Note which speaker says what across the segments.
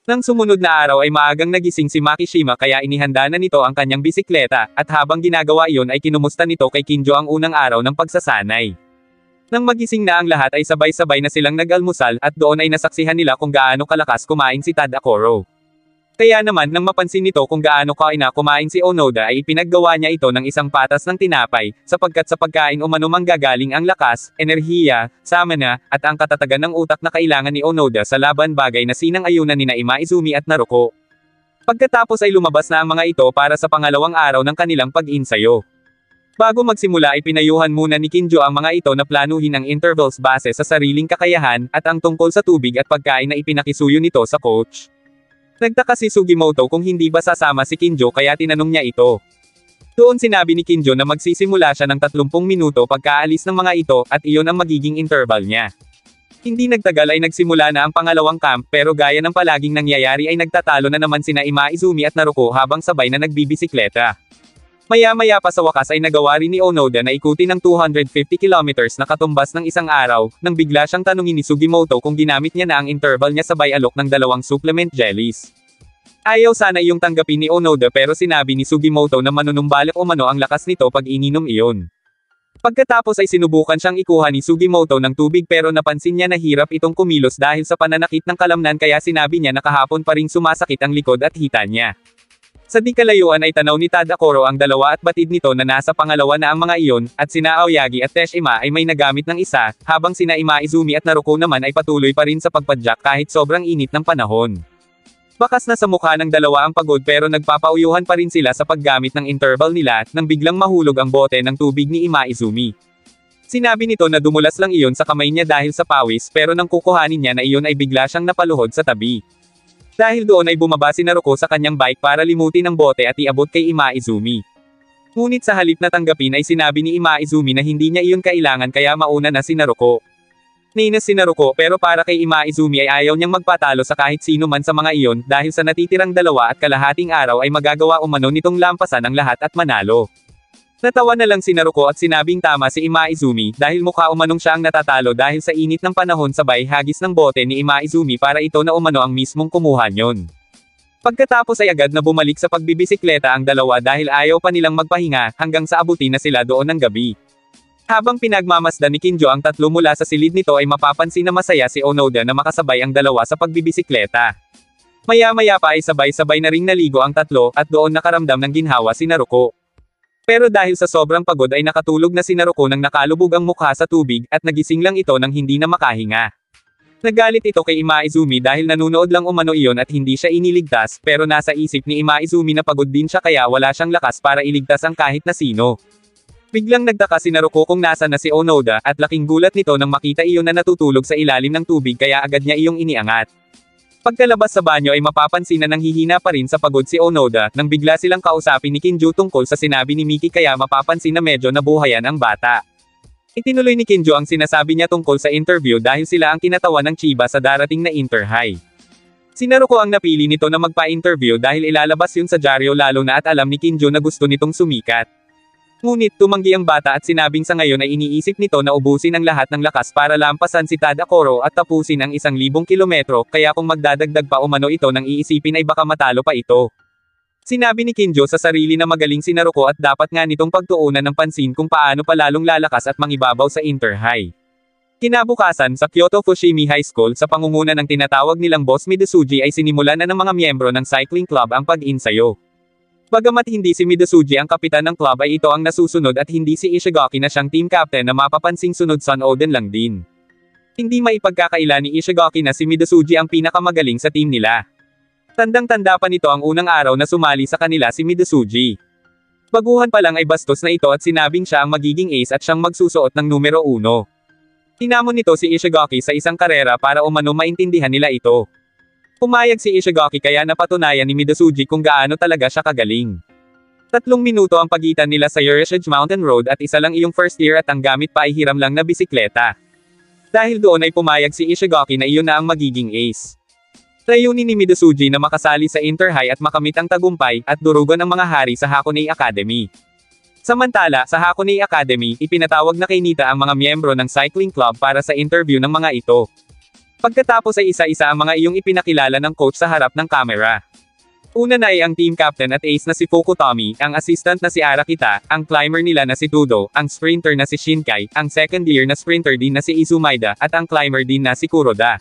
Speaker 1: Nang sumunod na araw ay maagang nagising si Makishima kaya inihanda na nito ang kanyang bisikleta, at habang ginagawa iyon ay kinumusta nito kay Kinjo ang unang araw ng pagsasanay. Nang magising na ang lahat ay sabay-sabay na silang nag-almusal at doon ay nasaksihan nila kung gaano kalakas kumain si Tadakoro. Kaya naman nang mapansin nito kung gaano kumain si Onoda ay ipinaggawa niya ito ng isang patas ng tinapay, sapagkat sa pagkain umano manggagaling ang lakas, enerhiya, stamina, at ang katatagan ng utak na kailangan ni Onoda sa laban, bagay na sinang-ayunan nina Imaizumi at Naruko. Pagkatapos ay lumabas na ang mga ito para sa pangalawang araw ng kanilang pag-insayo. Bago magsimula ay pinayuhan muna ni Kinjo ang mga ito na planuhin ang intervals base sa sariling kakayahan, at ang tungkol sa tubig at pagkain na ipinakisuyo nito sa coach. Nagtaka si Sugimoto kung hindi ba sasama si Kinjo kaya tinanong niya ito. Doon sinabi ni Kinjo na magsisimula siya ng 30 minuto pagkaalis ng mga ito, at iyon ang magiging interval niya. Hindi nagtagal ay nagsimula na ang pangalawang camp, pero gaya ng palaging nangyayari ay nagtatalo na naman sina Imaizumi at Naruko habang sabay na nagbibisikleta. Maya-maya pa sa wakas ay nagawa rin ni Onoda na ikutin ng 250 kilometers na katumbas ng isang araw, nang bigla siyang tanungin ni Sugimoto kung ginamit niya na ang interval niya sabay alok ng 2 supplement jellies. Ayaw sana iyong tanggapin ni Onoda pero sinabi ni Sugimoto na manunumbalik umano ang lakas nito pag ininom iyon. Pagkatapos ay sinubukan siyang ikuha ni Sugimoto ng tubig pero napansin niya na hirap itong kumilos dahil sa pananakit ng kalamnan, kaya sinabi niya na kahapon pa ring sumasakit ang likod at hita niya. Sa di kalayuan ay tanaw ni Tadakoro ang dalawa at batid nito na nasa pangalawa na ang mga iyon, at sina Aoyagi at Teshima ay may nagamit ng isa, habang sina Imaizumi at Naruko naman ay patuloy pa rin sa pagpadyak kahit sobrang init ng panahon. Bakas na sa mukha ng dalawa ang pagod pero nagpapauyuhan pa rin sila sa paggamit ng interval nila, nang biglang mahulog ang bote ng tubig ni Imaizumi. Sinabi nito na dumulas lang iyon sa kamay niya dahil sa pawis, pero nang kukuhanin niya na iyon ay bigla siyang napaluhod sa tabi. Dahil doon ay bumaba si Naruko sa kanyang bike para limutin ang bote at iabot kay Imaizumi. Ngunit sa halip na tanggapin ay sinabi ni Imaizumi na hindi niya iyon kailangan kaya mauna na si Naruko. Nainis si Naruko pero para kay Imaizumi ay ayaw niyang magpatalo sa kahit sino man sa mga iyon, dahil sa natitirang 2.5 araw ay magagawa umano nitong lampasan ang lahat at manalo. Natawa na lang si Naruko at sinabing tama si Imaizumi, dahil mukha umanong siya ang natatalo dahil sa init ng panahon sabay hagis ng bote ni Imaizumi para ito na umano ang mismong kumuha niyon. Pagkatapos ay agad na bumalik sa pagbibisikleta ang dalawa dahil ayaw pa nilang magpahinga, hanggang sa abutin na sila doon ng gabi. Habang pinagmamasdan ni Kinjo ang tatlo mula sa silid nito ay mapapansin na masaya si Onoda na makasabay ang dalawa sa pagbibisikleta. Maya-maya pa ay sabay-sabay na ring naligo ang tatlo, at doon nakaramdam ng ginhawa si Naruko. Pero dahil sa sobrang pagod ay nakatulog na si Naruko nang nakalubog ang mukha sa tubig, at nagising lang ito nang hindi na makahinga. Nagalit ito kay Imaizumi dahil nanunood lang umano iyon at hindi siya iniligtas, pero nasa isip ni Imaizumi na pagod din siya kaya wala siyang lakas para iligtas ang kahit na sino. Biglang nagtaka si Naruko kung nasa na si Onoda, at laking gulat nito nang makita iyon na natutulog sa ilalim ng tubig kaya agad niya iyong iniangat. Pagkalabas sa banyo ay mapapansin na nanghihina pa rin sa pagod si Onoda, nang bigla silang kausapin ni Kinjo tungkol sa sinabi ni Miki kaya mapapansin na medyo nabuhayan ang bata. Itinuloy ni Kinjo ang sinasabi niya tungkol sa interview dahil sila ang kinatawan ng Chiba sa darating na Inter-High. Si Naruko ang napili nito na magpa-interview dahil ilalabas yun sa dyaryo, lalo na at alam ni Kinjo na gusto nitong sumikat. Ngunit tumanggi ang bata at sinabing sa ngayon ay iniisip nito na ubusin ang lahat ng lakas para lampasan si Tadakoro at tapusin ang 1,000 kilometro, kaya kung magdadagdag pa umano ito nang iisipin ay baka matalo pa ito. Sinabi ni Kinjo sa sarili na magaling si Naruko at dapat nga nitong pagtuunan ng pansin kung paano pa lalong lalakas at mangibabaw sa Inter-High. Kinabukasan sa Kyoto Fushimi High School sa pangunguna ng tinatawag nilang Boss Midosuji ay sinimulan na ng mga miyembro ng cycling club ang pag-insayo. Bagamat hindi si Midosuji ang kapitan ng club ay ito ang nasusunod at hindi si Ishigaki na siyang team captain na mapapansing sunod Son Oden lang din. Hindi maipagkakaila ni Ishigaki na si Midosuji ang pinakamagaling sa team nila. Tandang-tanda pa nito ang unang araw na sumali sa kanila si Midosuji. Baguhan pa lang ay bastos na ito at sinabing siya ang magiging ace at siyang magsusuot ng numero 1. Tinamon nito si Ishigaki sa isang karera para umano maintindihan nila ito. Pumayag si Ishigaki kaya napatunayan ni Midosuji kung gaano talaga siya kagaling. 3 minuto ang pagitan nila sa Yurishige Mountain Road at isa lang iyong first year at ang gamit pa ay hiram lang na bisikleta. Dahil doon ay pumayag si Ishigaki na iyon na ang magiging ace. Layunin ni Midosuji na makasali sa Inter-High at makamit ang tagumpay, at durugan ang mga hari sa Hakone Academy. Samantala, sa Hakone Academy, ipinatawag na kay Nita ang mga miyembro ng cycling club para sa interview ng mga ito. Pagkatapos ay isa-isa ang mga iyong ipinakilala ng coach sa harap ng kamera. Una na ay ang team captain at ace na si Fukutomi, ang assistant na si Arakita, ang climber nila na si Tudo, ang sprinter na si Shinkai, ang second year na sprinter din na si Izumaida, at ang climber din na si Kuroda.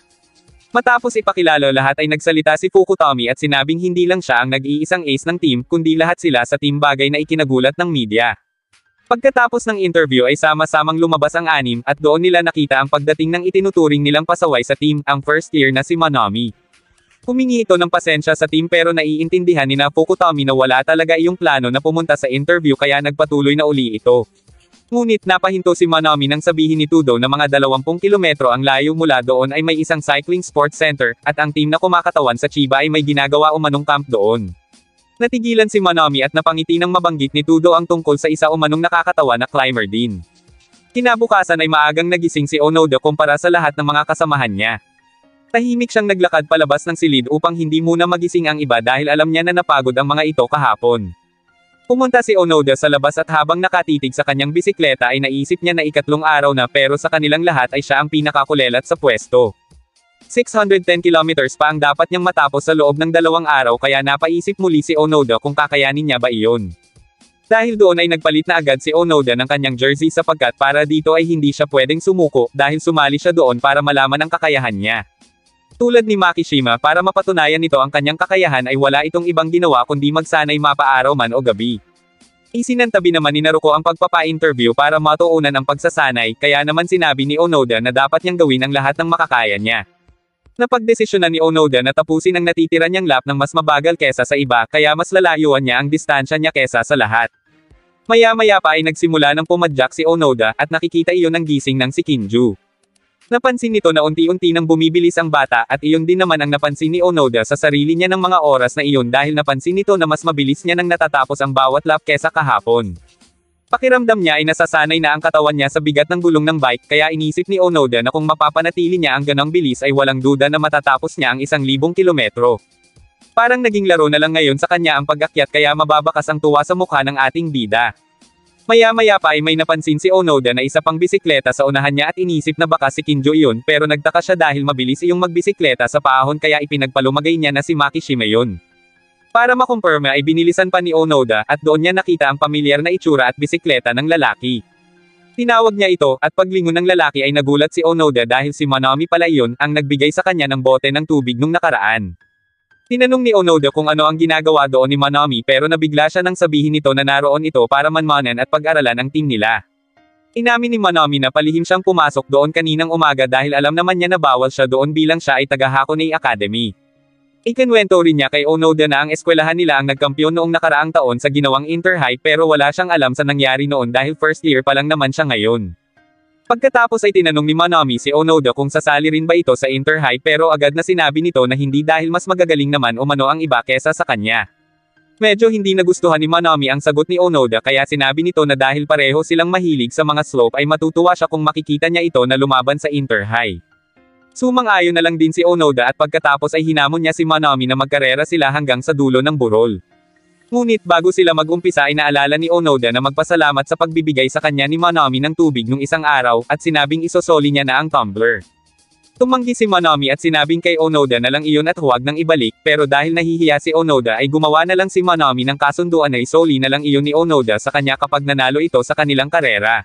Speaker 1: Matapos ipakilala lahat ay nagsalita si Fukutomi at sinabing hindi lang siya ang nag-iisang ace ng team kundi lahat sila sa team, bagay na ikinagulat ng media. Pagkatapos ng interview ay sama-samang lumabas ang anim at doon nila nakita ang pagdating ng itinuturing nilang pasaway sa team, ang first year na si Manami. Humingi ito ng pasensya sa team pero naiintindihan ni Fukutomi na wala talaga iyong plano na pumunta sa interview kaya nagpatuloy na uli ito. Ngunit napahinto si Manami nang sabihin ni Tudo na mga 20 kilometro ang layo mula doon ay may isang cycling sports center, at ang team na kumakatawan sa Chiba ay may ginagawa umanong camp doon. Natigilan si Manami at napangiti nang mabanggit ni Tudo ang tungkol sa isa umanong nakakatawa na climber din. Kinabukasan ay maagang nagising si Onoda kumpara sa lahat ng mga kasamahan niya. Tahimik siyang naglakad palabas ng silid upang hindi muna magising ang iba dahil alam niya na napagod ang mga ito kahapon. Pumunta si Onoda sa labas at habang nakatitig sa kanyang bisikleta ay naisip niya na ikatlong araw na pero sa kanilang lahat ay siya ang pinakakulelat sa pwesto. 610 kilometers pa ang dapat niyang matapos sa loob ng 2 araw kaya napaisip muli si Onoda kung kakayanin niya ba iyon. Dahil doon ay nagpalit na agad si Onoda ng kanyang jersey sapagkat para dito ay hindi siya pwedeng sumuko dahil sumali siya doon para malaman ang kakayahan niya. Tulad ni Makishima, para mapatunayan nito ang kanyang kakayahan ay wala itong ibang ginawa kundi magsanay mapaaraw man o gabi. Isinantabi naman ni Naruko ang pagpapa-interview para matuunan ang pagsasanay, kaya naman sinabi ni Onoda na dapat niyang gawin ang lahat ng makakaya niya. Napagdesisyonan ni Onoda na tapusin ang natitira niyang lap ng mas mabagal kesa sa iba kaya mas lalayuan niya ang distansya niya kesa sa lahat. Maya-maya pa ay nagsimula ng pumadyak si Onoda at nakikita iyon ng gising ng si Kinju. Napansin nito na unti-unti nang bumibilis ang bata at iyon din naman ang napansin ni Onoda sa sarili niya ng mga oras na iyon dahil napansin nito na mas mabilis niya nang natatapos ang bawat lap kesa kahapon. Pakiramdam niya ay nasasanay na ang katawan niya sa bigat ng gulong ng bike kaya inisip ni Onoda na kung mapapanatili niya ang ganong bilis ay walang duda na matatapos niya ang 1,000 kilometro. Parang naging laro na lang ngayon sa kanya ang pag-akyat kaya mababakas ang tuwa sa mukha ng ating bida. Maya-maya pa ay may napansin si Onoda na isa pang bisikleta sa unahan niya at inisip na baka si Kinjo iyon pero nagtaka siya dahil mabilis iyong magbisikleta sa paahon kaya ipinagpalumagay niya na si Makishima yun. Para makumpirma ay binilisan pa ni Onoda at doon niya nakita ang pamilyar na itsura at bisikleta ng lalaki. Tinawag niya ito at paglingon ng lalaki ay nagulat si Onoda dahil si Manami pala iyon ang nagbigay sa kanya ng bote ng tubig nung nakaraan. Tinanong ni Onoda kung ano ang ginagawa doon ni Manami pero nabigla siya nang sabihin nito na naroon ito para manmanan at pag-aralan ang team nila. Inamin ni Manami na palihim siyang pumasok doon kaninang umaga dahil alam naman niya na bawal siya doon bilang siya ay taga Hakone Academy. Ikinwento rin niya kay Onoda na ang eskwelahan nila ang nagkampiyon noong nakaraang taon sa ginawang Inter-High pero wala siyang alam sa nangyari noon dahil first year pa lang naman siya ngayon. Pagkatapos ay tinanong ni Manami si Onoda kung sasali rin ba ito sa Inter-High pero agad na sinabi nito na hindi dahil mas magagaling naman umano ang iba kesa sa kanya. Medyo hindi nagustuhan ni Manami ang sagot ni Onoda kaya sinabi nito na dahil pareho silang mahilig sa mga slope ay matutuwa siya kung makikita niya ito na lumaban sa Inter-High. Sumang-ayon na lang din si Onoda at pagkatapos ay hinamon niya si Manami na magkarera sila hanggang sa dulo ng burol. Ngunit bago sila mag-umpisa ay naalala ni Onoda na magpasalamat sa pagbibigay sa kanya ni Manami ng tubig nung isang araw at sinabing isosoli niya na ang tumbler. Tumanggi si Manami at sinabing kay Onoda na lang iyon at huwag nang ibalik pero dahil nahihiya si Onoda ay gumawa na lang si Manami ng kasunduan na isoli na lang iyon ni Onoda sa kanya kapag nanalo ito sa kanilang karera.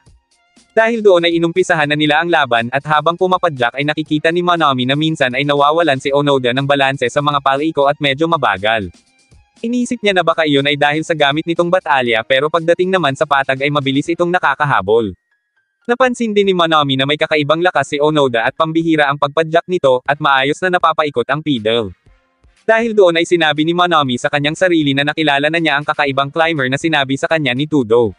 Speaker 1: Dahil doon ay inumpisahan na nila ang laban at habang pumapadyak ay nakikita ni Manami na minsan ay nawawalan si Onoda ng balanse sa mga paliko at medyo mabagal. Inisip niya na baka iyon ay dahil sa gamit nitong batalya pero pagdating naman sa patag ay mabilis itong nakakahabol. Napansin din ni Manami na may kakaibang lakas si Onoda at pambihira ang pagpadyak nito at maayos na napapaikot ang pedal. Dahil doon ay sinabi ni Manami sa kanyang sarili na nakilala na niya ang kakaibang climber na sinabi sa kanya ni Tudo.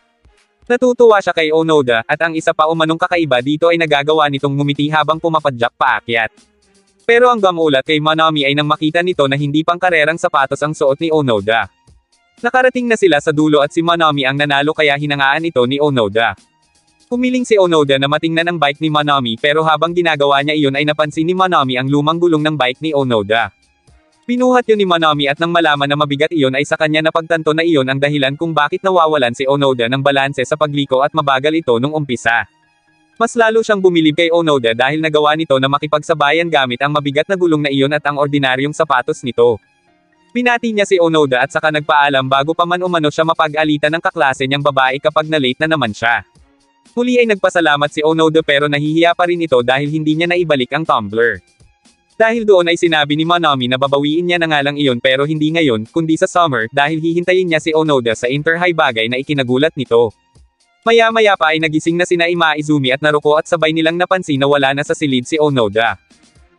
Speaker 1: Natutuwa siya kay Onoda at ang isa pa umanong kakaiba dito ay nagagawa nitong ngumiti habang pumapadyak paakyat. Pero ang gamulat kay Manami ay nang makita nito na hindi pang karerang sapatos ang suot ni Onoda. Nakarating na sila sa dulo at si Manami ang nanalo kaya hinangaan ito ni Onoda. Humiling si Onoda na matingnan ang bike ni Manami pero habang ginagawa niya iyon ay napansin ni Manami ang lumang gulong ng bike ni Onoda. Pinuhat yun ni Manami at nang malaman na mabigat iyon ay sa kanya napagtanto na iyon ang dahilan kung bakit nawawalan si Onoda ng balanse sa pagliko at mabagal ito nung umpisa. Mas lalo siyang bumilib kay Onoda dahil nagawa nito na makipagsabayan gamit ang mabigat na gulong na iyon at ang ordinaryong sapatos nito. Pinati niya si Onoda at saka nagpaalam bago pa man umano siya mapag-alitan ng kaklase niyang babae kapag na-late na naman siya. Muli ay nagpasalamat si Onoda pero nahihiya pa rin ito dahil hindi niya naibalik ang tumbler. Dahil doon ay sinabi ni Monomi na babawiin niya na nga lang iyon pero hindi ngayon, kundi sa summer dahil hihintayin niya si Onoda sa Inter-High, bagay na ikinagulat nito. Maya-maya pa ay nagising na sina Ima Izumi at Naruko at sabay nilang napansin na wala na sa silid si Onoda.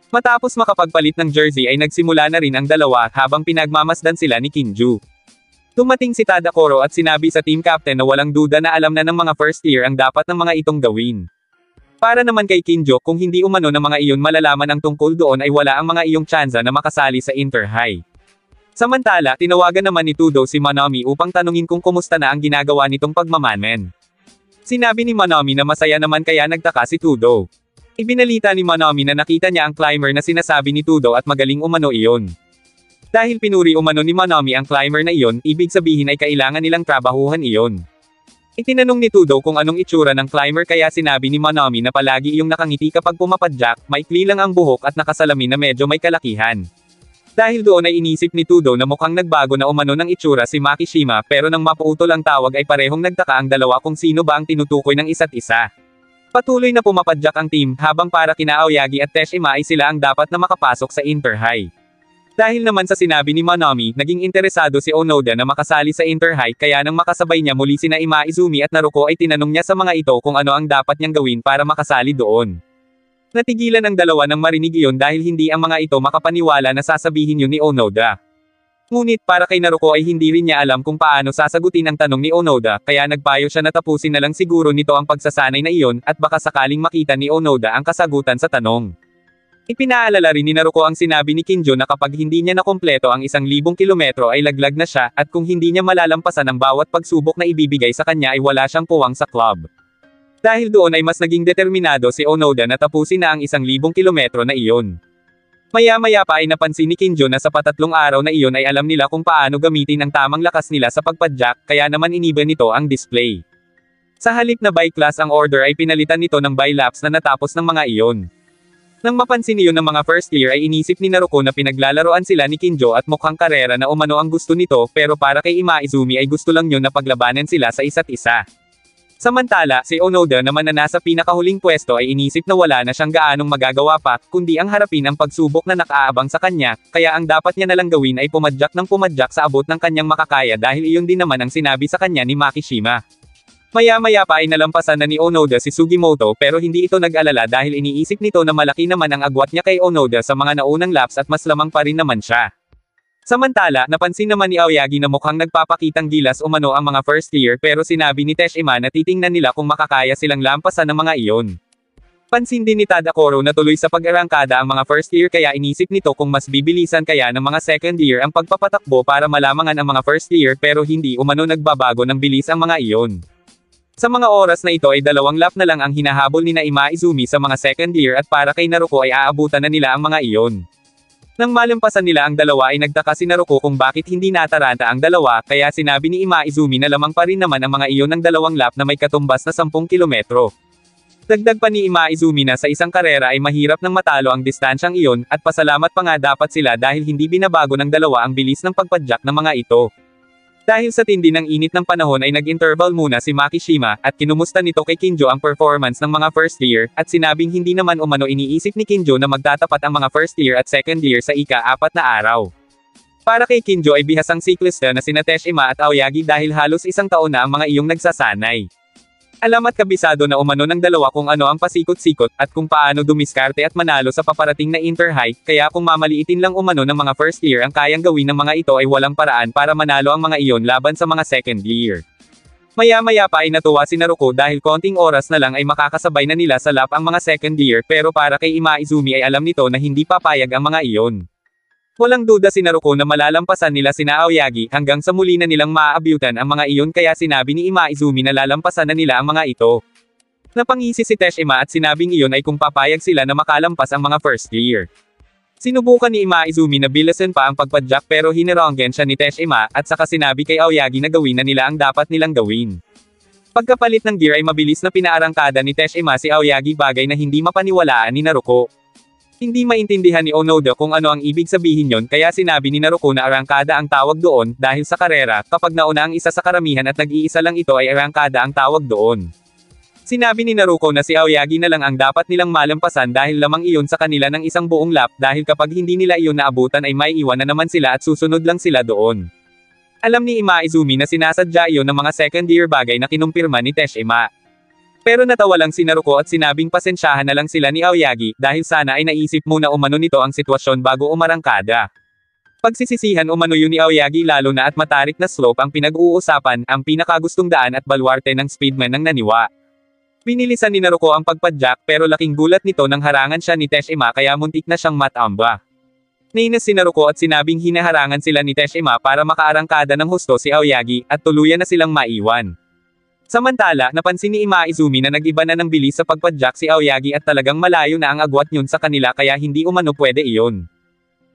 Speaker 1: Matapos makapagpalit ng jersey ay nagsimula na rin ang dalawa habang pinagmamasdan sila ni Kinju. Dumating si Tadakoro at sinabi sa team captain na walang duda na alam na ng mga first year ang dapat ng mga itong gawin. Para naman kay Kinjo, kung hindi umano ng mga iyon malalaman ang tungkol doon ay wala ang mga iyong tsansa na makasali sa Inter-High. Samantala, tinawagan naman ni Tudo si Monomi upang tanungin kung kumusta na ang ginagawa nitong pagmamanen. Sinabi ni Monomi na masaya naman kaya nagtaka si Tudo. Ibinalita ni Monomi na nakita niya ang climber na sinasabi ni Tudo at magaling umano iyon. Dahil pinuri umano ni Monomi ang climber na iyon, ibig sabihin ay kailangan nilang trabahuhan iyon. Itinanong ni Tudo kung anong itsura ng climber kaya sinabi ni Monomi na palagi iyong nakangiti kapag pumapadyak, maikli lang ang buhok at nakasalamin na medyo may kalakihan. Dahil doon ay inisip ni Tudo na mukhang nagbago na umano ng itsura si Makishima pero nang mapuutol ang tawag ay parehong nagtaka ang dalawa kung sino ba ang tinutukoy ng isa't isa. Patuloy na pumapadyak ang team habang para kina Aoyagi at Teshima ay sila ang dapat na makapasok sa Inter-High. Dahil naman sa sinabi ni Monomi, naging interesado si Onoda na makasali sa Inter-High kaya nang makasabay niya muli sina Ima Izumi at Naruko ay tinanong niya sa mga ito kung ano ang dapat niyang gawin para makasali doon. Natigilan ang dalawa nang marinig iyon dahil hindi ang mga ito makapaniwala na sasabihin yun ni Onoda. Ngunit para kay Naruko ay hindi rin niya alam kung paano sasagutin ang tanong ni Onoda kaya nagpayo siya na tapusin na lang siguro nito ang pagsasanay na iyon at baka sakaling makita ni Onoda ang kasagutan sa tanong. Ipinaalala rin ni Naruko ang sinabi ni Kinjo na kapag hindi niya nakumpleto ang 1,000 kilometro ay laglag na siya at kung hindi niya malalampasan ang bawat pagsubok na ibibigay sa kanya ay wala siyang puwang sa club. Dahil doon ay mas naging determinado si Onoda na tapusin na ang 1,000 kilometro na iyon. Maya-maya pa ay napansin ni Kinjo na sa patatlong araw na iyon ay alam nila kung paano gamitin ang tamang lakas nila sa pagpadyak kaya naman iniba nito ang display. Sa halip na by class ang order ay pinalitan nito ng by laps na natapos ng mga iyon. Nang mapansin iyon ng mga first year ay inisip ni Naruko na pinaglalaroan sila ni Kinjo at mukhang karera na umano ang gusto nito pero para kay Ima Izumi ay gusto lang niyo na paglabanan sila sa isa't isa. Samantala, si Onoda naman na nasa pinakahuling pwesto ay inisip na wala na siyang gaanong magagawa pa, kundi ang harapin ang pagsubok na nakaabang sa kanya, kaya ang dapat niya nalang gawin ay pumadyak ng pumadyak sa abot ng kanyang makakaya dahil iyon din naman ang sinabi sa kanya ni Makishima. Maya-maya pa ay nalampasan na ni Onoda si Sugimoto pero hindi ito nag-alala dahil iniisip nito na malaki naman ang agwat niya kay Onoda sa mga naunang laps at mas lamang pa rin naman siya. Samantala, napansin naman ni Aoyagi na mukhang nagpapakitang gilas umano ang mga first year pero sinabi ni Teshima na titingnan nila kung makakaya silang lampasan ng mga iyon. Pansin din ni Tadakoro na tuloy sa pag-arangkada ang mga first year kaya inisip nito kung mas bibilisan kaya ng mga second year ang pagpapatakbo para malamangan ang mga first year pero hindi umano nagbabago ng bilis ang mga iyon. Sa mga oras na ito ay 2 lap na lang ang hinahabol ni Ima Izumi sa mga second year at para kay Naruko ay aabutan na nila ang mga iyon. Nang malampasan nila ang dalawa ay nagtaka si Naruko kung bakit hindi nataranta ang dalawa kaya sinabi ni Ima Izumi na lamang pa rin naman ang mga iyon ng 2 lap na may katumbas na 10 kilometro. Dagdag pa ni Ima Izumi na sa isang karera ay mahirap nang matalo ang distansyang iyon at pasalamat pa nga dapat sila dahil hindi binabago ng dalawa ang bilis ng pagpadyak ng mga ito. Dahil sa tindi ng init ng panahon ay nag-interval muna si Makishima, at kinumusta nito kay Kinjo ang performance ng mga first year, at sinabing hindi naman umano iniisip ni Kinjo na magtatapat ang mga first year at second year sa ika-4 na araw. Para kay Kinjo ay bihasang siklista na sina Teshima at Aoyagi dahil halos 1 taon na ang mga iyong nagsasanay. Alam at kabisado na umano ng dalawa kung ano ang pasikot-sikot, at kung paano dumiskarte at manalo sa paparating na Inter-High, kaya kung mamaliitin lang umano ng mga first year ang kayang gawin ng mga ito ay walang paraan para manalo ang mga iyon laban sa mga second year. Maya-maya pa ay natuwa si Naruko dahil konting oras na lang ay makakasabay na nila sa lap ang mga second year pero para kay Ima Izumi ay alam nito na hindi papayag ang mga iyon. Walang duda si Naruko na malalampasan nila sina Aoyagi hanggang sa muli na nilang maaabyutan ang mga iyon kaya sinabi ni Ima Izumi na lalampasan na nila ang mga ito. Napangisi si Teshima at sinabing iyon ay kung papayag sila na makalampas ang mga first year. Sinubukan ni Ima Izumi na bilasin pa ang pagpadyak pero hinironggen siya ni Teshima at saka sinabi kay Aoyagi na gawin na nila ang dapat nilang gawin. Pagkapalit ng gear ay mabilis na pinaarangkada ni Teshima si Aoyagi, bagay na hindi mapaniwalaan ni Naruko. Hindi maintindihan ni Onoda kung ano ang ibig sabihin yon, kaya sinabi ni Naruko na arangkada ang tawag doon, dahil sa karera, kapag nauna ang isa sa karamihan at nag-iisa lang ito ay arangkada ang tawag doon. Sinabi ni Naruko na si Aoyagi na lang ang dapat nilang malampasan dahil lamang iyon sa kanila ng isang buong lap, dahil kapag hindi nila iyon naabutan ay may iwan na naman sila at susunod lang sila doon. Alam ni Imaizumi na sinasadya iyon ng mga second year, bagay na kinumpirma ni Teshima. Pero natawa lang si Naruko at sinabing pasensyahan na lang sila ni Aoyagi, dahil sana ay naisip muna umano nito ang sitwasyon bago umarangkada. Pagsisisihan umano yun ni Aoyagi, lalo na at matarik na slope ang pinag-uusapan, ang pinakagustong daan at balwarte ng speedman ng naniwa. Pinilisan ni Naruko ang pagpadyak, pero laking gulat nito nang harangan siya ni Teshima, kaya muntik na siyang matamba. Nainis si Naruko at sinabing hinaharangan sila ni Teshima para makaarangkada ng husto si Aoyagi, at tuluyan na silang maiwan. Samantala, napansin ni Imaizumi na nag-iba na ng bilis sa pagpadyak si Aoyagi at talagang malayo na ang agwat niyon sa kanila, kaya hindi umano pwede iyon.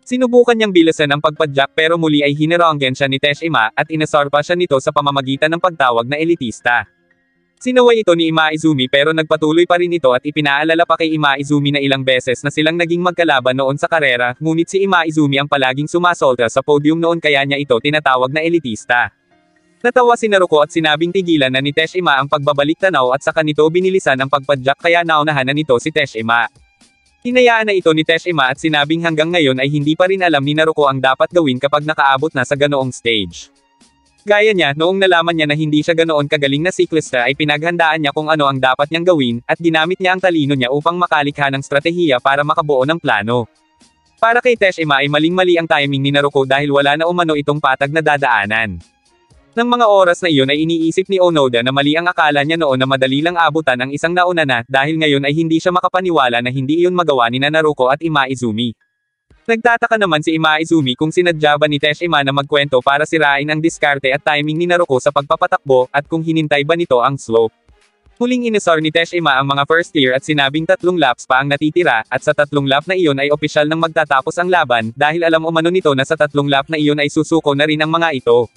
Speaker 1: Sinubukan niyang bilisan ang pagpadyak pero muli ay hinironggen siya ni Teshima, at inasorpa siya nito sa pamamagitan ng pagtawag na elitista. Sinaway ito ni Imaizumi pero nagpatuloy pa rin ito at ipinaalala pa kay Imaizumi na ilang beses na silang naging magkalaban noon sa karera, ngunit si Imaizumi ang palaging sumasolta sa podium noon, kaya niya ito tinatawag na elitista. Natawa si Naruko at sinabing tigilan na ni Teshima ang pagbabalik tanaw at saka nito binilisan ang pagpadyak, kaya naunahan na nito si Teshima. Hinayaan na ito ni Teshima at sinabing hanggang ngayon ay hindi pa rin alam ni Naruko ang dapat gawin kapag nakaabot na sa ganoong stage. Gaya niya, noong nalaman niya na hindi siya ganoon kagaling na siklista ay pinaghandaan niya kung ano ang dapat niyang gawin, at ginamit niya ang talino niya upang makalikha ng stratehiya para makabuo ng plano. Para kay Teshima ay maling-mali ang timing ni Naruko dahil wala na umano itong patag na dadaanan. Nang mga oras na iyon ay iniisip ni Onoda na mali ang akala niya noon na madali lang abutan ang isang nauna na, dahil ngayon ay hindi siya makapaniwala na hindi iyon magawa ni Naruko at Imaizumi. Nagtataka naman si Imaizumi kung sinadya ba ni Teshima na magkwento para sirain ang diskarte at timing ni Naruko sa pagpapatakbo, at kung hinintay ba nito ang slope. Huling inisor ni Teshima ang mga first year at sinabing 3 laps pa ang natitira, at sa 3 lap na iyon ay opisyal nang magtatapos ang laban, dahil alam umano nito na sa 3 lap na iyon ay susuko na rin ang mga ito.